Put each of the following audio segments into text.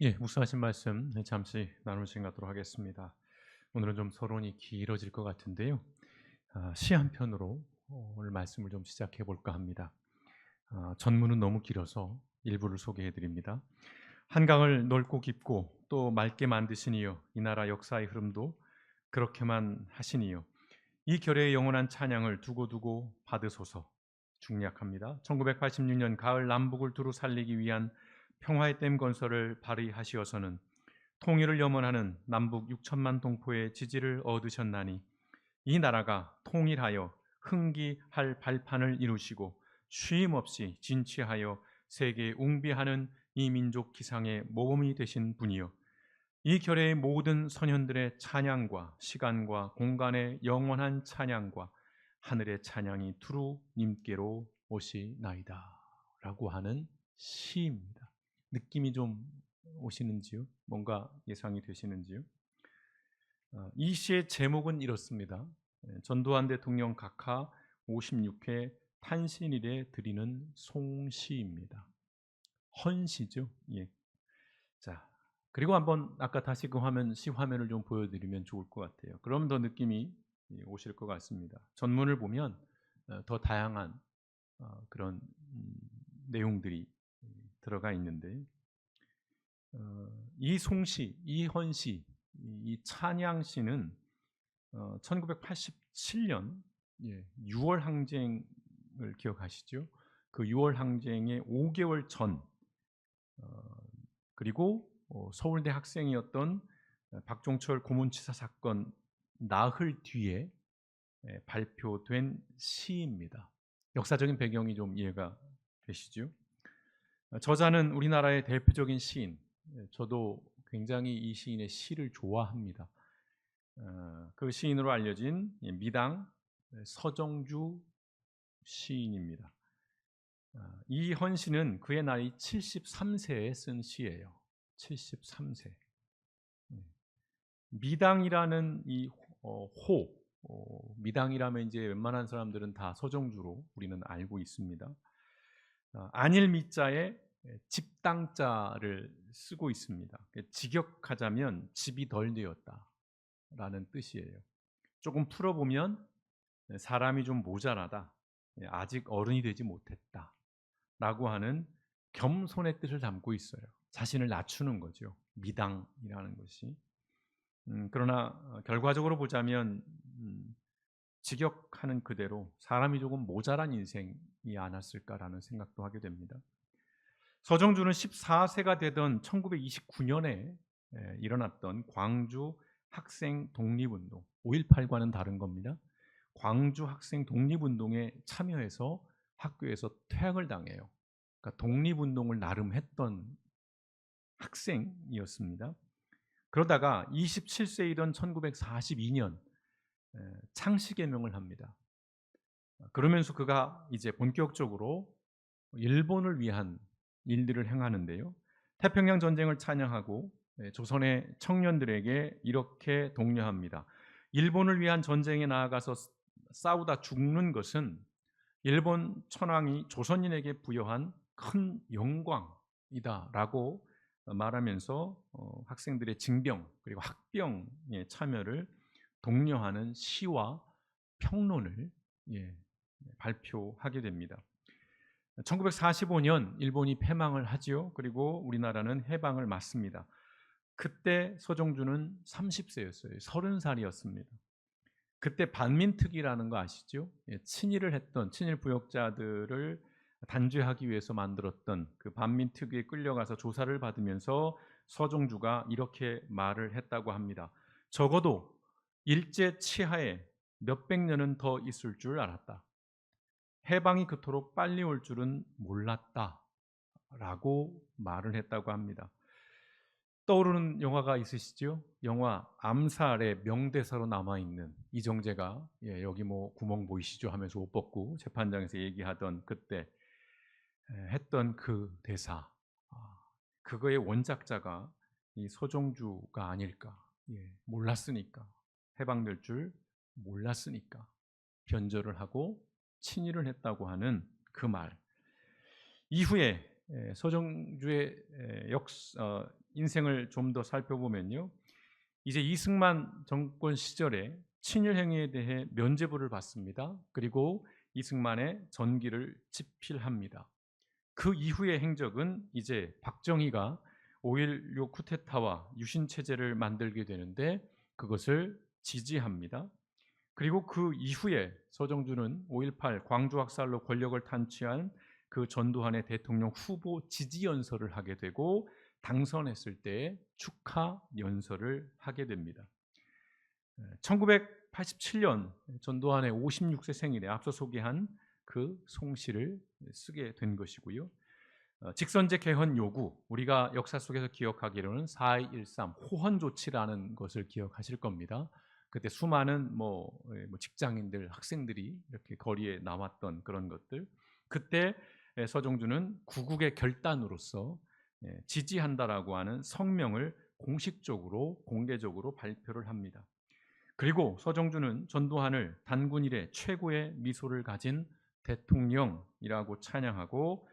묵상하신 말씀 잠시 나눌 시간 갖도록 하겠습니다. 오늘은 좀 서론이 길어질 것 같은데요. 시 한 편으로 오늘 말씀을 좀 시작해 볼까 합니다. 전문은 너무 길어서 일부를 소개해 드립니다. 한강을 넓고 깊고 또 맑게 만드시니요, 이 나라 역사의 흐름도 그렇게만 하시니요, 이 결의의 영원한 찬양을 두고두고 받으소서. 중략합니다. 1986년 가을 남북을 두루 살리기 위한 평화의 댐 건설을 발의하시어서는 통일을 염원하는 남북 6천만 동포의 지지를 얻으셨나니, 이 나라가 통일하여 흥기할 발판을 이루시고 쉼 없이 진취하여 세계에 웅비하는 이 민족 기상의 모범이 되신 분이요, 이 결의의 모든 선현들의 찬양과 시간과 공간의 영원한 찬양과 하늘의 찬양이 두루 님께로 오시나이다 라고 하는 시입니다. 느낌이 좀 오시는지요? 뭔가 예상이 되시는지요? 이 시의 제목은 이렇습니다. 전두환 대통령 각하 56회 탄신일에 드리는 송시입니다. 헌시죠. 예. 자, 그리고 한번 아까 다시 그 시 화면을 좀 보여드리면 좋을 것 같아요. 그럼 더 느낌이 오실 것 같습니다. 전문을 보면 더 다양한 그런 내용들이 들어가 있는데, 이 송시, 이 헌시, 이 찬양시는 1987년 6월 항쟁을 기억하시죠? 그 6월 항쟁의 5개월 전, 그리고 서울대 학생이었던 박종철 고문치사 사건 나흘 뒤에 발표된 시입니다. 역사적인 배경이 좀 이해가 되시죠? 저자는 우리나라의 대표적인 시인, 저도 굉장히 이 시인의 시를 좋아합니다. 그 시인으로 알려진 미당 서정주 시인입니다. 이 헌시는 그의 나이 73세에 쓴 시예요. 73세. 미당이라는 이 미당이라면 이제 웬만한 사람들은 다 서정주로 우리는 알고 있습니다. 안일 미자에 집당자를 쓰고 있습니다. 직역하자면 집이 덜 되었다라는 뜻이에요. 조금 풀어보면 사람이 좀 모자라다, 아직 어른이 되지 못했다라고 하는 겸손의 뜻을 담고 있어요. 자신을 낮추는 거죠. 미당이라는 것이. 그러나 결과적으로 보자면 직역하는 그대로 사람이 조금 모자란 인생이 않았을까라는 생각도 하게 됩니다. 서정주는 14세가 되던 1929년에 일어났던 광주 학생 독립운동, 5.18과는 다른 겁니다. 광주 학생 독립운동에 참여해서 학교에서 퇴학을 당해요. 그러니까 독립운동을 나름 했던 학생이었습니다. 그러다가 27세이던 1942년 창씨개명을 합니다. 그러면서 그가 이제 본격적으로 일본을 위한 일들을 행하는데요. 태평양 전쟁을 찬양하고 조선의 청년들에게 이렇게 독려합니다. 일본을 위한 전쟁에 나아가서 싸우다 죽는 것은 일본 천황이 조선인에게 부여한 큰 영광이다라고 말하면서 학생들의 징병 그리고 학병에 참여를 독려하는 시와 평론을 발표하게 됩니다. 1945년 일본이 패망을 하지요. 그리고 우리나라는 해방을 맞습니다. 그때 서정주는 30세였어요. 30살이었습니다. 그때 반민특위라는 거 아시죠? 친일을 했던 친일 부역자들을 단죄하기 위해서 만들었던 그 반민특위에 끌려가서 조사를 받으면서 서정주가 이렇게 말을 했다고 합니다. 적어도 일제 치하에 몇백 년은 더 있을 줄 알았다. 해방이 그토록 빨리 올 줄은 몰랐다 라고 말을 했다고 합니다. 떠오르는 영화가 있으시죠? 영화 암살의 명대사로 남아있는 이정재가 여기 뭐 구멍 보이시죠? 하면서 옷 벗고 재판장에서 얘기하던 그때 했던 그 대사, 그거의 원작자가 이 서정주가 아닐까. 몰랐으니까, 해방될 줄 몰랐으니까 변절을 하고 친일을 했다고 하는 그 말. 이후에 서정주의 인생을 좀 더 살펴보면요. 이제 이승만 정권 시절에 친일 행위에 대해 면죄부를 받습니다. 그리고 이승만의 전기를 집필합니다. 그 이후의 행적은 이제 박정희가 5.16 쿠데타와 유신 체제를 만들게 되는데 그것을 지지합니다. 그리고 그 이후에 서정주는 5.18 광주 학살로 권력을 탄취한 그 전두환의 대통령 후보 지지 연설을 하게 되고 당선했을 때 축하 연설을 하게 됩니다. 1987년 전두환의 56세 생일에 앞서 소개한 그 송시를 쓰게 된 것이고요. 직선제 개헌 요구, 우리가 역사 속에서 기억하기로는 4.13 호헌 조치라는 것을 기억하실 겁니다. 그때 수많은 직장인들, 학생들이 이렇게 거리에 나왔던 그런 것들. 그때 서정주는 구국의 결단으로서 지지한다라고 하는 성명을 공식적으로 공개적으로 발표를 합니다. 그리고 서정주는 전두환을 단군 이래 최고의 미소를 가진 대통령이라고 찬양하고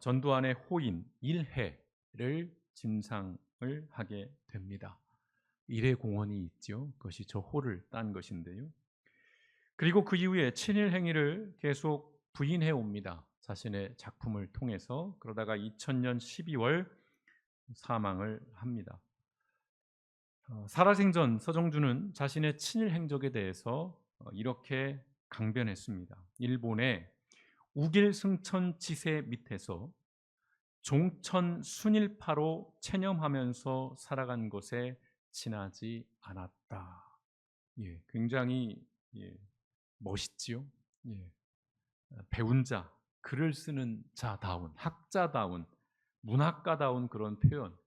전두환의 호인 일해를 진상을 하게 됩니다. 일해 공원이 있죠. 그것이 저 호를 딴 것인데요. 그리고 그 이후에 친일 행위를 계속 부인해 옵니다. 자신의 작품을 통해서. 그러다가 2000년 12월 사망을 합니다. 살아생전 서정주는 자신의 친일 행적에 대해서 이렇게 강변했습니다. 일본의 우길 승천 지세 밑에서 종천 순일파로 체념하면서 살아간 것에 지나지 않았다. 예, 굉장히 멋있지요. 예, 배운 자, 글을 쓰는 자다운, 학자다운, 문학가다운 그런 표현.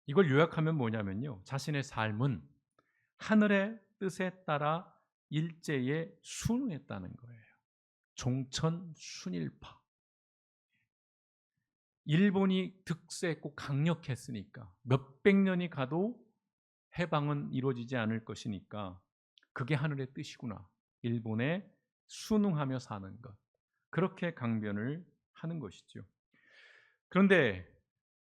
이걸 요약하면 뭐냐면요. 자신의 삶은 하늘의 뜻에 따라 일제에 순응했다는 거예요. 종천 순일파. 일본이 득세했고 강력했으니까 몇백 년이 가도 해방은 이루어지지 않을 것이니까 그게 하늘의 뜻이구나. 일본에 순응하며 사는 것. 그렇게 강변을 하는 것이죠. 그런데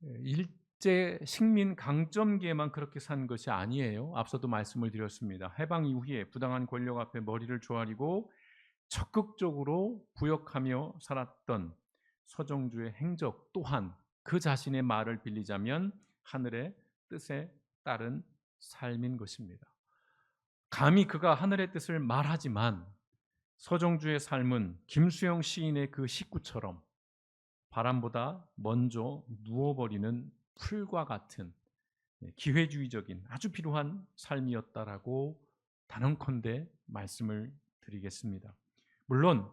일제 식민 강점기에만 그렇게 산 것이 아니에요. 앞서도 말씀을 드렸습니다. 해방 이후에 부당한 권력 앞에 머리를 조아리고 적극적으로 부역하며 살았던 서정주의 행적 또한 그 자신의 말을 빌리자면 하늘의 뜻에 따른 삶인 것입니다. 감히 그가 하늘의 뜻을 말하지만 서정주의 삶은 김수영 시인의 그 식구처럼 바람보다 먼저 누워버리는 풀과 같은 기회주의적인 아주 필요한 삶이었다라고 단언컨대 말씀을 드리겠습니다. 물론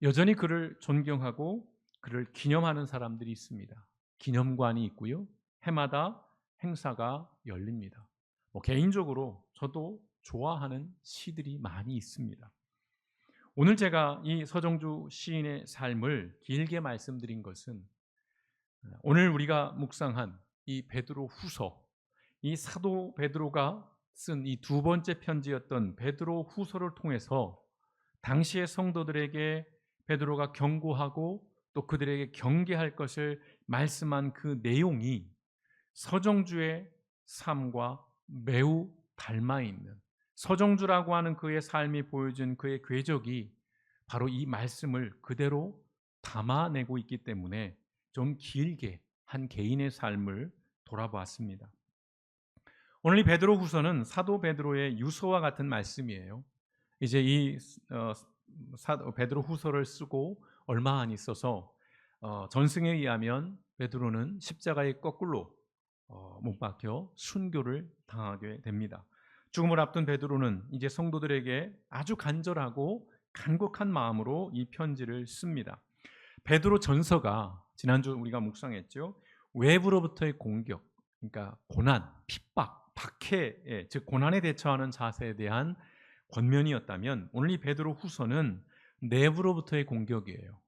여전히 그를 존경하고 그를 기념하는 사람들이 있습니다. 기념관이 있고요. 해마다 행사가 열립니다. 개인적으로 저도 좋아하는 시들이 많이 있습니다. 오늘 제가 이 서정주 시인의 삶을 길게 말씀드린 것은 오늘 우리가 묵상한 이 베드로 후서, 이 사도 베드로가 쓴 이 두 번째 편지였던 베드로 후서를 통해서 당시의 성도들에게 베드로가 경고하고 또 그들에게 경계할 것을 말씀한 그 내용이 서정주의 삶과 매우 닮아 있는, 서정주라고 하는 그의 삶이 보여준 그의 궤적이 바로 이 말씀을 그대로 담아내고 있기 때문에 좀 길게 한 개인의 삶을 돌아보았습니다. 오늘 이 베드로 후서는 사도 베드로의 유서와 같은 말씀이에요. 이제 이 사도 베드로 후서를 쓰고 얼마 안 있어서 전승에 의하면 베드로는 십자가에 거꾸로 못 박혀 순교를 당하게 됩니다. 죽음을 앞둔 베드로는 이제 성도들에게 아주 간절하고 간곡한 마음으로 이 편지를 씁니다. 베드로 전서가 지난주 우리가 묵상했죠. 외부로부터의 공격, 그러니까 고난, 핍박, 박해, 즉 고난에 대처하는 자세에 대한 권면이었다면 오늘 이 베드로 후서는 내부로부터의 공격이에요.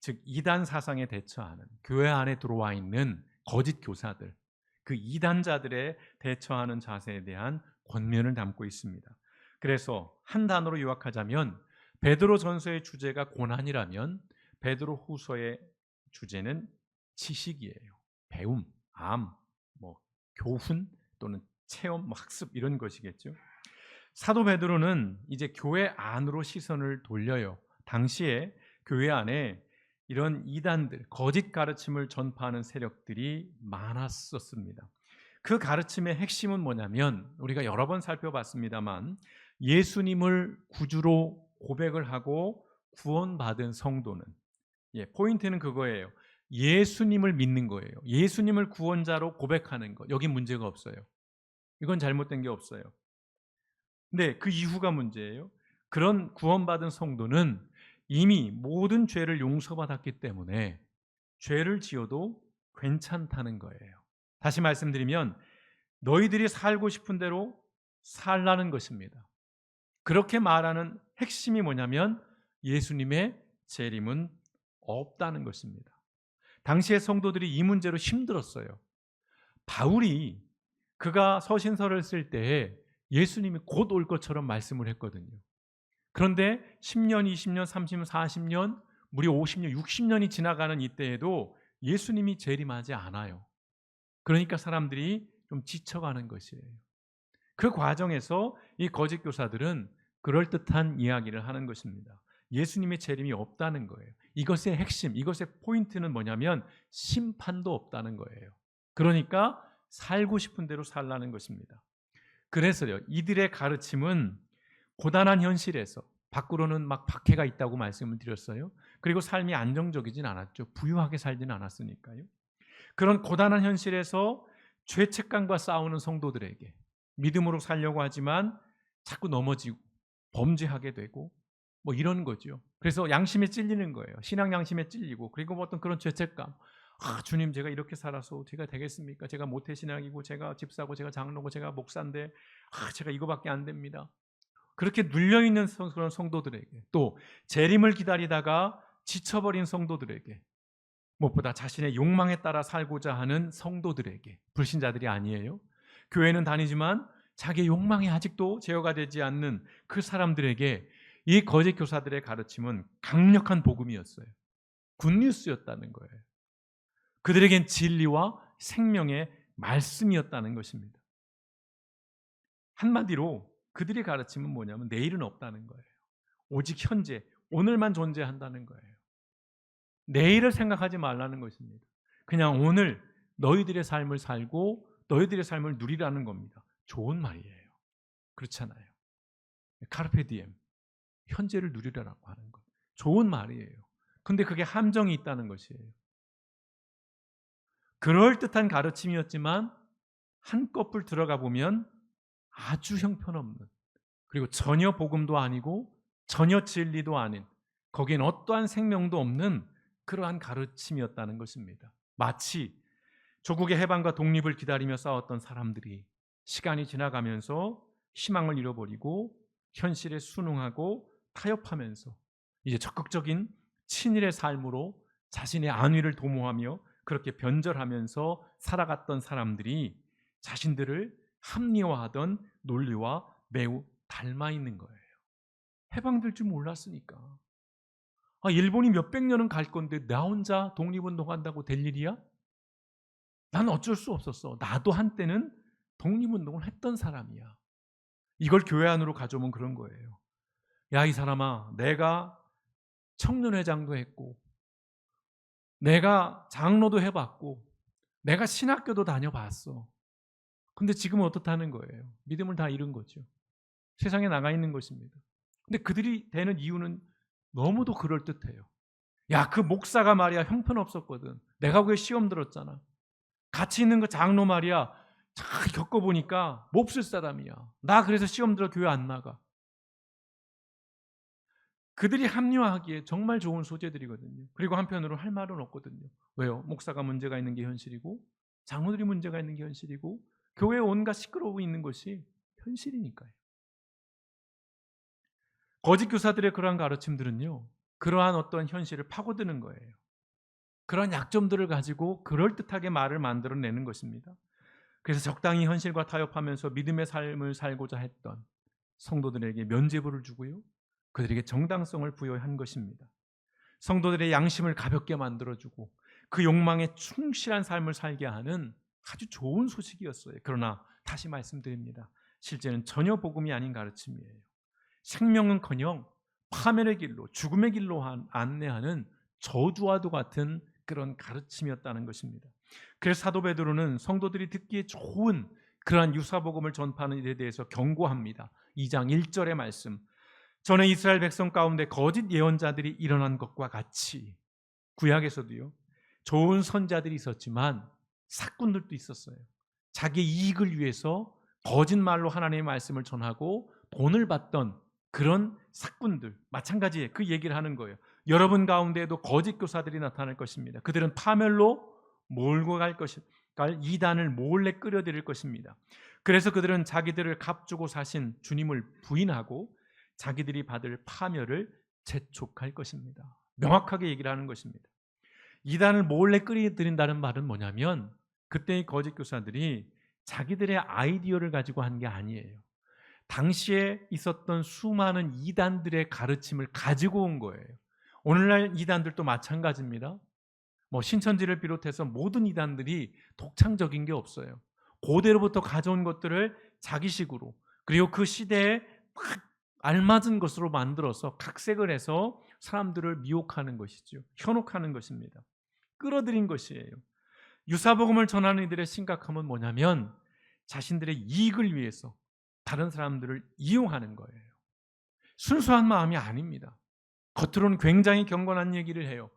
즉 이단 사상에 대처하는 교회 안에 들어와 있는 거짓 교사들, 그 이단자들에 대처하는 자세에 대한 권면을 담고 있습니다. 그래서 한 단어로 요약하자면 베드로 전서의 주제가 고난이라면 베드로 후서의 주제는 지식이에요. 배움, 암, 뭐 교훈 또는 체험, 뭐 학습 이런 것이겠죠. 사도 베드로는 이제 교회 안으로 시선을 돌려요. 당시에 교회 안에 이런 이단들, 거짓 가르침을 전파하는 세력들이 많았었습니다. 그 가르침의 핵심은 뭐냐면 우리가 여러 번 살펴봤습니다만 예수님을 구주로 고백을 하고 구원받은 성도는 포인트는 그거예요. 예수님을 믿는 거예요. 예수님을 구원자로 고백하는 것. 여기 문제가 없어요. 이건 잘못된 게 없어요. 근데 그 이후가 문제예요. 그런 구원받은 성도는 이미 모든 죄를 용서받았기 때문에 죄를 지어도 괜찮다는 거예요. 다시 말씀드리면 너희들이 살고 싶은 대로 살라는 것입니다. 그렇게 말하는 핵심이 뭐냐면 예수님의 재림은 없다는 것입니다. 당시의 성도들이 이 문제로 힘들었어요. 바울이 그가 서신서를 쓸 때에 예수님이 곧 올 것처럼 말씀을 했거든요. 그런데 10년, 20년, 30년, 40년, 무려 50년, 60년이 지나가는 이때에도 예수님이 재림하지 않아요. 그러니까 사람들이 좀 지쳐가는 것이에요. 그 과정에서 이 거짓 교사들은 그럴듯한 이야기를 하는 것입니다. 예수님의 재림이 없다는 거예요. 이것의 핵심, 이것의 포인트는 뭐냐면 심판도 없다는 거예요. 그러니까 살고 싶은 대로 살라는 것입니다. 그래서요, 이들의 가르침은 고단한 현실에서 밖으로는 막 박해가 있다고 말씀을 드렸어요. 그리고 삶이 안정적이진 않았죠. 부유하게 살지는 않았으니까요. 그런 고단한 현실에서 죄책감과 싸우는 성도들에게 믿음으로 살려고 하지만 자꾸 넘어지고 범죄하게 되고 뭐 이런 거죠. 그래서 양심에 찔리는 거예요. 신앙 양심에 찔리고 그리고 어떤 그런 죄책감. 주님 제가 이렇게 살아서 제가 되겠습니까? 제가 모태신앙이고 제가 집사고 제가 장로고 제가 목사인데 제가 이거밖에 안 됩니다. 그렇게 눌려있는 그런 성도들에게 또 재림을 기다리다가 지쳐버린 성도들에게 무엇보다 자신의 욕망에 따라 살고자 하는 성도들에게 불신자들이 아니에요. 교회는 다니지만 자기의 욕망이 아직도 제어가 되지 않는 그 사람들에게 이 거짓 교사들의 가르침은 강력한 복음이었어요. 굿뉴스였다는 거예요. 그들에겐 진리와 생명의 말씀이었다는 것입니다. 한마디로 그들의 가르침은 뭐냐면 내일은 없다는 거예요. 오직 현재, 오늘만 존재한다는 거예요. 내일을 생각하지 말라는 것입니다. 그냥 오늘 너희들의 삶을 살고 너희들의 삶을 누리라는 겁니다. 좋은 말이에요. 그렇잖아요. 카르페 디엠, 현재를 누리라고 하는 것. 좋은 말이에요. 근데 그게 함정이 있다는 것이에요. 그럴듯한 가르침이었지만 한꺼풀 들어가 보면 아주 형편없는, 그리고 전혀 복음도 아니고 전혀 진리도 아닌, 거기엔 어떠한 생명도 없는 그러한 가르침이었다는 것입니다. 마치 조국의 해방과 독립을 기다리며 싸웠던 사람들이 시간이 지나가면서 희망을 잃어버리고 현실에 순응하고 타협하면서 이제 적극적인 친일의 삶으로 자신의 안위를 도모하며 그렇게 변절하면서 살아갔던 사람들이 자신들을 합리화하던 논리와 매우 닮아 있는 거예요. 해방될 줄 몰랐으니까. 일본이 몇백 년은 갈 건데 나 혼자 독립운동한다고 될 일이야? 난 어쩔 수 없었어. 나도 한때는 독립운동을 했던 사람이야. 이걸 교회 안으로 가져오면 그런 거예요. 야, 이 사람아, 내가 청년회장도 했고 내가 장로도 해봤고 내가 신학교도 다녀봤어. 근데 지금은 어떻다는 거예요? 믿음을 다 잃은 거죠. 세상에 나가 있는 것입니다. 근데 그들이 되는 이유는 너무도 그럴듯해요. 야, 그 목사가 말이야 형편없었거든. 내가 그게 시험 들었잖아. 같이 있는 그 장로 말이야 잘 겪어보니까 몹쓸 사람이야. 나 그래서 시험 들어 교회 안 나가. 그들이 합리화하기에 정말 좋은 소재들이거든요. 그리고 한편으로 할 말은 없거든요. 왜요? 목사가 문제가 있는 게 현실이고 장로들이 문제가 있는 게 현실이고 교회에 온갖 시끄러워 있는 것이 현실이니까요. 거짓 교사들의 그러한 가르침들은요, 그러한 어떤 현실을 파고드는 거예요. 그러한 약점들을 가지고 그럴듯하게 말을 만들어내는 것입니다. 그래서 적당히 현실과 타협하면서 믿음의 삶을 살고자 했던 성도들에게 면죄부를 주고요, 그들에게 정당성을 부여한 것입니다. 성도들의 양심을 가볍게 만들어주고 그 욕망에 충실한 삶을 살게 하는 아주 좋은 소식이었어요. 그러나 다시 말씀드립니다. 실제는 전혀 복음이 아닌 가르침이에요. 생명은커녕 파멸의 길로, 죽음의 길로 안내하는 저주와도 같은 그런 가르침이었다는 것입니다. 그래서 사도 베드로는 성도들이 듣기에 좋은 그러한 유사복음을 전파하는 일에 대해서 경고합니다. 2장 1절의 말씀. 전에 이스라엘 백성 가운데 거짓 예언자들이 일어난 것과 같이, 구약에서도요, 좋은 선자들이 있었지만 사꾼들도 있었어요. 자기 이익을 위해서 거짓말로 하나님의 말씀을 전하고 돈을 받던 그런 사꾼들, 마찬가지에 그 얘기를 하는 거예요. 여러분 가운데에도 거짓 교사들이 나타날 것입니다. 그들은 파멸로 몰고 갈 이단을 몰래 끌어들일 것입니다. 그래서 그들은 자기들을 값주고 사신 주님을 부인하고 자기들이 받을 파멸을 재촉할 것입니다. 명확하게 얘기를 하는 것입니다. 이단을 몰래 끌어들인다는 말은 뭐냐면, 그때의 거짓 교사들이 자기들의 아이디어를 가지고 한 게 아니에요. 당시에 있었던 수많은 이단들의 가르침을 가지고 온 거예요. 오늘날 이단들도 마찬가지입니다. 신천지를 비롯해서 모든 이단들이 독창적인 게 없어요. 고대로부터 가져온 것들을 자기식으로, 그리고 그 시대에 막 알맞은 것으로 만들어서 각색을 해서 사람들을 미혹하는 것이죠. 현혹하는 것입니다. 끌어들인 것이에요. 유사복음을 전하는 이들의 심각함은 뭐냐면 자신들의 이익을 위해서 다른 사람들을 이용하는 거예요. 순수한 마음이 아닙니다. 겉으로는 굉장히 경건한 얘기를 해요.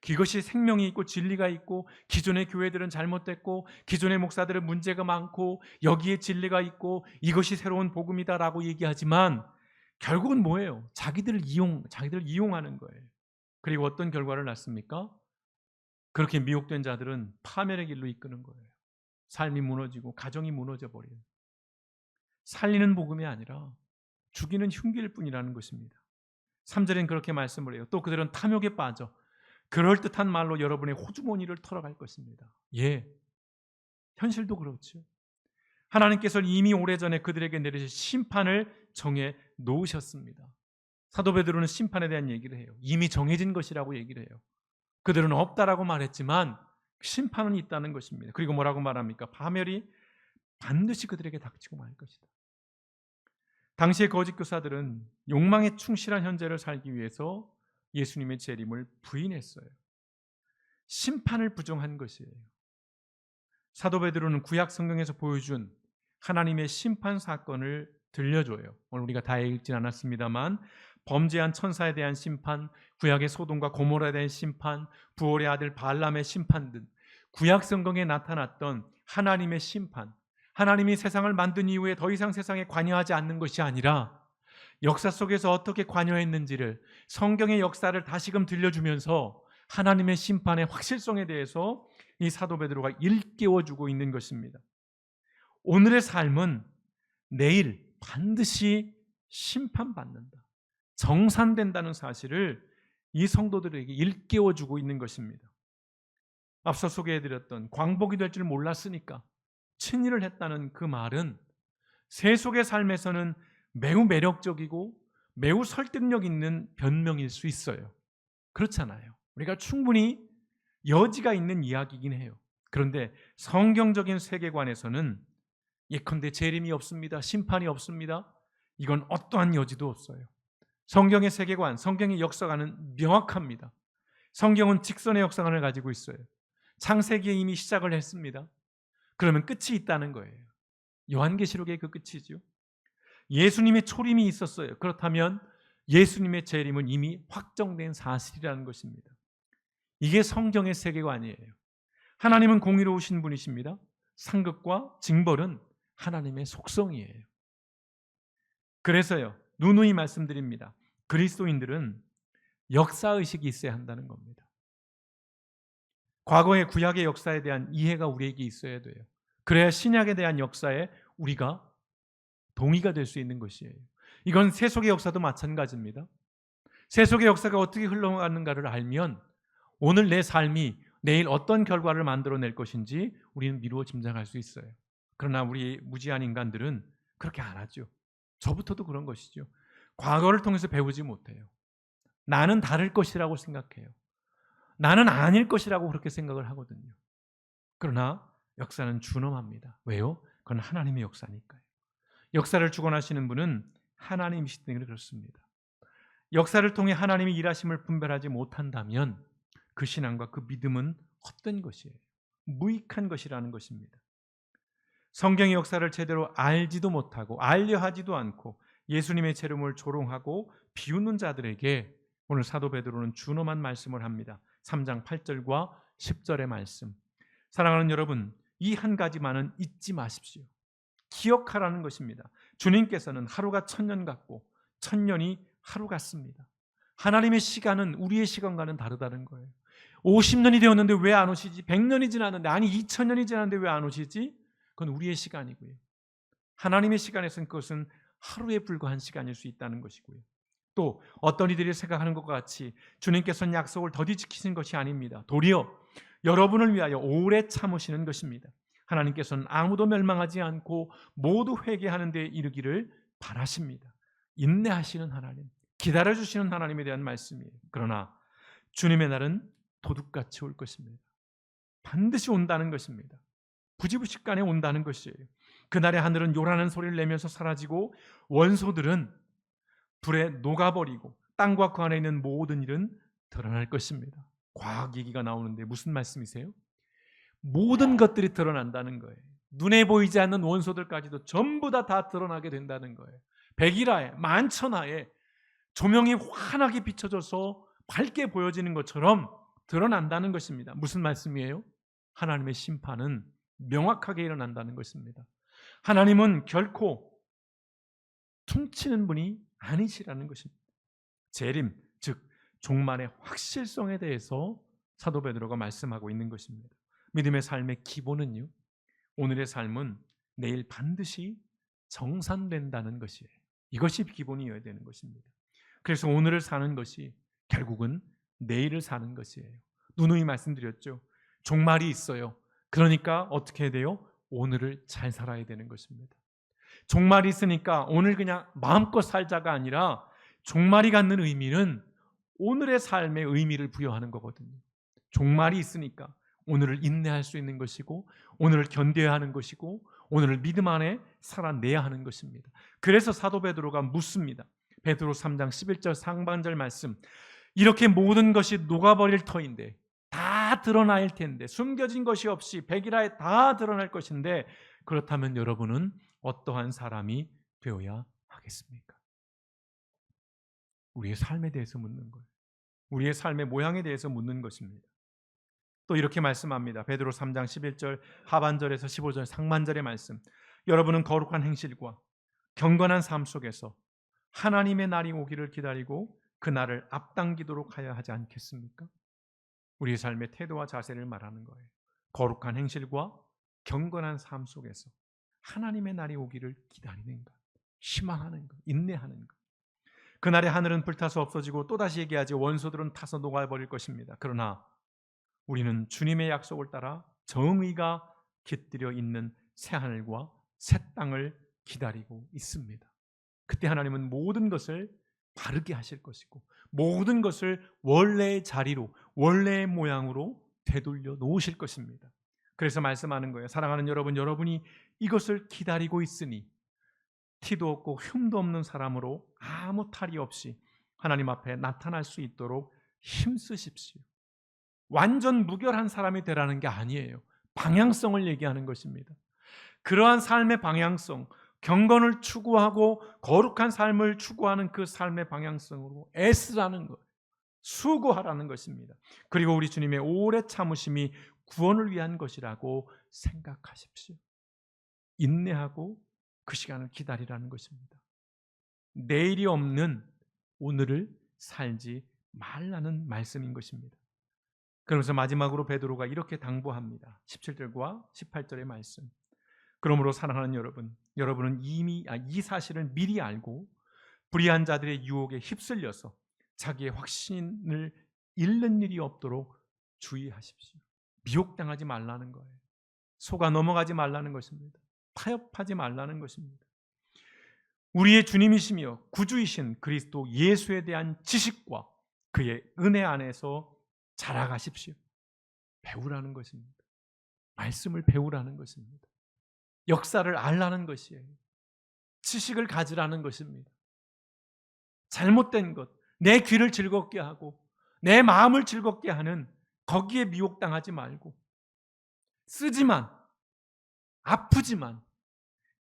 이것이 생명이 있고 진리가 있고, 기존의 교회들은 잘못됐고, 기존의 목사들은 문제가 많고, 여기에 진리가 있고, 이것이 새로운 복음이다라고 얘기하지만 결국은 뭐예요? 자기들을 이용하는 거예요. 그리고 어떤 결과를 낳습니까? 그렇게 미혹된 자들은 파멸의 길로 이끄는 거예요. 삶이 무너지고 가정이 무너져 버려요. 살리는 복음이 아니라 죽이는 흉기일 뿐이라는 것입니다. 3절엔 그렇게 말씀을 해요. 또 그들은 탐욕에 빠져 그럴듯한 말로 여러분의 호주머니를 털어갈 것입니다. 예, 현실도 그렇죠. 하나님께서는 이미 오래전에 그들에게 내리실 심판을 정해 놓으셨습니다. 사도 베드로는 심판에 대한 얘기를 해요. 이미 정해진 것이라고 얘기를 해요. 그들은 없다라고 말했지만 심판은 있다는 것입니다. 그리고 뭐라고 말합니까? 파멸이 반드시 그들에게 닥치고 말 것이다. 당시의 거짓 교사들은 욕망에 충실한 현재를 살기 위해서 예수님의 재림을 부인했어요. 심판을 부정한 것이에요. 사도 베드로는 구약 성경에서 보여준 하나님의 심판 사건을 들려줘요. 오늘 우리가 다 읽진 않았습니다만 범죄한 천사에 대한 심판, 구약의 소돔과 고모라에 대한 심판, 부올의 아들 발람의 심판 등 구약 성경에 나타났던 하나님의 심판, 하나님이 세상을 만든 이후에 더 이상 세상에 관여하지 않는 것이 아니라 역사 속에서 어떻게 관여했는지를 성경의 역사를 다시금 들려주면서 하나님의 심판의 확실성에 대해서 이 사도 베드로가 일깨워주고 있는 것입니다. 오늘의 삶은 내일 반드시 심판받는다, 정산된다는 사실을 이 성도들에게 일깨워주고 있는 것입니다. 앞서 소개해드렸던 광복이 될 줄 몰랐으니까 친일을 했다는 그 말은 세속의 삶에서는 매우 매력적이고 매우 설득력 있는 변명일 수 있어요. 그렇잖아요. 우리가 충분히 여지가 있는 이야기이긴 해요. 그런데 성경적인 세계관에서는 예컨대 재림이 없습니다, 심판이 없습니다, 이건 어떠한 여지도 없어요. 성경의 세계관, 성경의 역사관은 명확합니다. 성경은 직선의 역사관을 가지고 있어요. 창세기에 이미 시작을 했습니다. 그러면 끝이 있다는 거예요. 요한계시록의 그 끝이죠. 예수님의 초림이 있었어요. 그렇다면 예수님의 재림은 이미 확정된 사실이라는 것입니다. 이게 성경의 세계관이에요. 하나님은 공의로우신 분이십니다. 상급과 징벌은 하나님의 속성이에요. 그래서요, 누누이 말씀드립니다. 그리스도인들은 역사의식이 있어야 한다는 겁니다. 과거의 구약의 역사에 대한 이해가 우리에게 있어야 돼요. 그래야 신약에 대한 역사에 우리가 동의가 될 수 있는 것이에요. 이건 세속의 역사도 마찬가지입니다. 세속의 역사가 어떻게 흘러가는가를 알면 오늘 내 삶이 내일 어떤 결과를 만들어낼 것인지 우리는 미루어 짐작할 수 있어요. 그러나 우리 무지한 인간들은 그렇게 안 하죠. 저부터도 그런 것이죠. 과거를 통해서 배우지 못해요. 나는 다를 것이라고 생각해요. 나는 아닐 것이라고 그렇게 생각을 하거든요. 그러나 역사는 준엄합니다. 왜요? 그건 하나님의 역사니까요. 역사를 주관하시는 분은 하나님이시기 때문에 그렇습니다. 역사를 통해 하나님의 일하심을 분별하지 못한다면 그 신앙과 그 믿음은 헛된 것이에요. 무익한 것이라는 것입니다. 성경의 역사를 제대로 알지도 못하고 알려 하지도 않고 예수님의 재림을 조롱하고 비웃는 자들에게 오늘 사도 베드로는 준엄한 말씀을 합니다. 3장 8절과 10절의 말씀. 사랑하는 여러분, 이 한 가지만은 잊지 마십시오. 기억하라는 것입니다. 주님께서는 하루가 천년 같고 천년이 하루 같습니다. 하나님의 시간은 우리의 시간과는 다르다는 거예요. 50년이 되었는데 왜 안 오시지? 100년이 지났는데, 아니 2000년이 지났는데 왜 안 오시지? 그건 우리의 시간이고요. 하나님의 시간에서는 그것은 하루에 불과한 시간일 수 있다는 것이고요. 또 어떤 이들이 생각하는 것과 같이 주님께서는 약속을 더디 지키신 것이 아닙니다. 도리어 여러분을 위하여 오래 참으시는 것입니다. 하나님께서는 아무도 멸망하지 않고 모두 회개하는 데 이르기를 바라십니다. 인내하시는 하나님, 기다려주시는 하나님에 대한 말씀이에요. 그러나 주님의 날은 도둑같이 올 것입니다. 반드시 온다는 것입니다. 부지부식간에 온다는 것이에요. 그날의 하늘은 요란한 소리를 내면서 사라지고 원소들은 불에 녹아버리고 땅과 그 안에 있는 모든 일은 드러날 것입니다. 과학 얘기가 나오는데 무슨 말씀이세요? 모든 것들이 드러난다는 거예요. 눈에 보이지 않는 원소들까지도 전부 다 드러나게 된다는 거예요. 백일하에 만천하에 조명이 환하게 비춰져서 밝게 보여지는 것처럼 드러난다는 것입니다. 무슨 말씀이에요? 하나님의 심판은 명확하게 일어난다는 것입니다. 하나님은 결코 퉁치는 분이 아니시라는 것입니다. 재림, 즉 종말의 확실성에 대해서 사도 베드로가 말씀하고 있는 것입니다. 믿음의 삶의 기본은요, 오늘의 삶은 내일 반드시 정산된다는 것이에요. 이것이 기본이어야 되는 것입니다. 그래서 오늘을 사는 것이 결국은 내일을 사는 것이에요. 누누이 말씀드렸죠. 종말이 있어요. 그러니까 어떻게 해야 돼요? 오늘을 잘 살아야 되는 것입니다. 종말이 있으니까 오늘 그냥 마음껏 살자가 아니라 종말이 갖는 의미는 오늘의 삶의 의미를 부여하는 거거든요. 종말이 있으니까 오늘을 인내할 수 있는 것이고 오늘을 견뎌야 하는 것이고 오늘을 믿음 안에 살아내야 하는 것입니다. 그래서 사도 베드로가 묻습니다. 베드로 3장 11절 상반절 말씀, 이렇게 모든 것이 녹아버릴 터인데 다 드러날 텐데 숨겨진 것이 없이 백일하에 다 드러날 것인데 그렇다면 여러분은 어떠한 사람이 되어야 하겠습니까? 우리의 삶에 대해서 묻는 거예요. 우리의 삶의 모양에 대해서 묻는 것입니다. 또 이렇게 말씀합니다. 베드로 3장 11절 하반절에서 15절 상반절의 말씀, 여러분은 거룩한 행실과 경건한 삶 속에서 하나님의 날이 오기를 기다리고 그 날을 앞당기도록 하여야 하지 않겠습니까? 우리의 삶의 태도와 자세를 말하는 거예요. 거룩한 행실과 경건한 삶 속에서 하나님의 날이 오기를 기다리는 것, 희망하는 것, 인내하는 것. 그날의 하늘은 불타서 없어지고 또다시 얘기하지 원소들은 타서 녹아버릴 것입니다. 그러나 우리는 주님의 약속을 따라 정의가 깃들여 있는 새하늘과 새 땅을 기다리고 있습니다. 그때 하나님은 모든 것을 바르게 하실 것이고 모든 것을 원래의 자리로 원래의 모양으로 되돌려 놓으실 것입니다. 그래서 말씀하는 거예요. 사랑하는 여러분, 여러분이 이것을 기다리고 있으니 티도 없고 흉도 없는 사람으로 아무 탈이 없이 하나님 앞에 나타날 수 있도록 힘쓰십시오. 완전 무결한 사람이 되라는 게 아니에요. 방향성을 얘기하는 것입니다. 그러한 삶의 방향성, 경건을 추구하고 거룩한 삶을 추구하는 그 삶의 방향성으로 애쓰라는 것, 수고하라는 것입니다. 그리고 우리 주님의 오래 참으심이 구원을 위한 것이라고 생각하십시오. 인내하고 그 시간을 기다리라는 것입니다. 내일이 없는 오늘을 살지 말라는 말씀인 것입니다. 그러면서 마지막으로 베드로가 이렇게 당부합니다. 17절과 18절의 말씀. 그러므로 사랑하는 여러분, 여러분은 이미 이 사실을 미리 알고 불의한 자들의 유혹에 휩쓸려서 자기의 확신을 잃는 일이 없도록 주의하십시오. 미혹당하지 말라는 거예요. 속아 넘어가지 말라는 것입니다. 타협하지 말라는 것입니다. 우리의 주님이시며 구주이신 그리스도 예수에 대한 지식과 그의 은혜 안에서 자라가십시오. 배우라는 것입니다. 말씀을 배우라는 것입니다. 역사를 알라는 것이에요. 지식을 가지라는 것입니다. 잘못된 것, 내 귀를 즐겁게 하고 내 마음을 즐겁게 하는 거기에 미혹당하지 말고 쓰지만 아프지만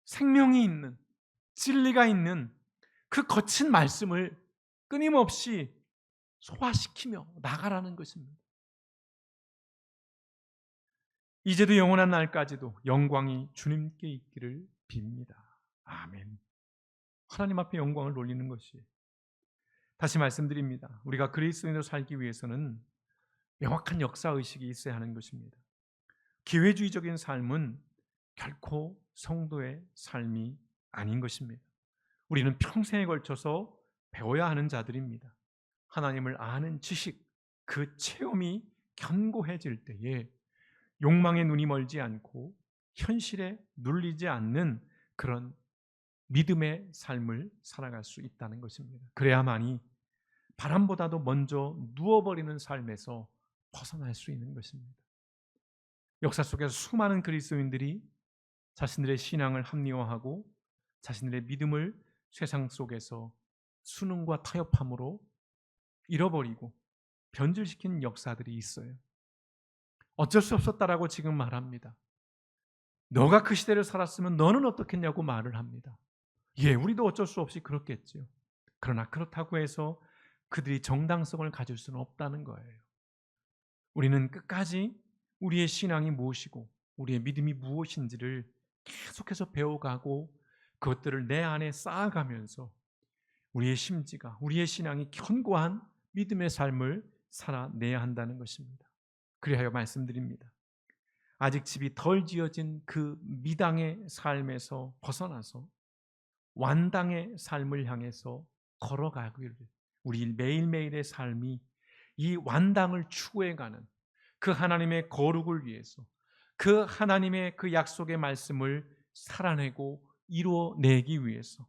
생명이 있는 진리가 있는 그 거친 말씀을 끊임없이 소화시키며 나가라는 것입니다. 이제도 영원한 날까지도 영광이 주님께 있기를 빕니다. 아멘. 하나님 앞에 영광을 돌리는 것이, 다시 말씀드립니다, 우리가 그리스도인으로 살기 위해서는 명확한 역사의식이 있어야 하는 것입니다. 기회주의적인 삶은 결코 성도의 삶이 아닌 것입니다. 우리는 평생에 걸쳐서 배워야 하는 자들입니다. 하나님을 아는 지식, 그 체험이 견고해질 때에 욕망의 눈이 멀지 않고 현실에 눌리지 않는 그런 믿음의 삶을 살아갈 수 있다는 것입니다. 그래야만이 바람보다도 먼저 누워버리는 삶에서 벗어날 수 있는 것입니다. 역사 속에서 수많은 그리스도인들이 자신들의 신앙을 합리화하고 자신들의 믿음을 세상 속에서 수능과 타협함으로 잃어버리고 변질시킨 역사들이 있어요. 어쩔 수 없었다라고 지금 말합니다. 너가 그 시대를 살았으면 너는 어떻겠냐고 말을 합니다. 예, 우리도 어쩔 수 없이 그렇겠죠. 그러나 그렇다고 해서 그들이 정당성을 가질 수는 없다는 거예요. 우리는 끝까지 우리의 신앙이 무엇이고 우리의 믿음이 무엇인지를 계속해서 배워가고 그것들을 내 안에 쌓아가면서 우리의 심지가, 우리의 신앙이 견고한 믿음의 삶을 살아내야 한다는 것입니다. 그리하여 말씀드립니다. 아직 집이 덜 지어진 그 미당의 삶에서 벗어나서 완당의 삶을 향해서 걸어가기를, 우리 매일매일의 삶이 이 완당을 추구해가는 그 하나님의 거룩을 위해서 그 하나님의 그 약속의 말씀을 살아내고 이루어내기 위해서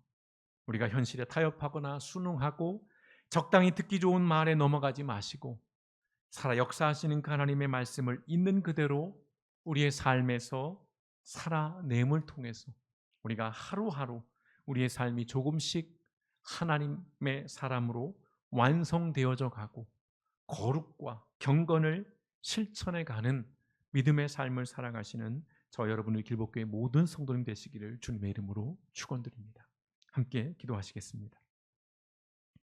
우리가 현실에 타협하거나 순응하고 적당히 듣기 좋은 말에 넘어가지 마시고 살아 역사하시는 그 하나님의 말씀을 있는 그대로 우리의 삶에서 살아냄을 통해서 우리가 하루하루 우리의 삶이 조금씩 하나님의 사람으로 완성되어져 가고 거룩과 경건을 실천해 가는 믿음의 삶을 살아가시는 저 여러분의 길복교회 모든 성도님 되시기를 주님의 이름으로 축원드립니다. 함께 기도하시겠습니다.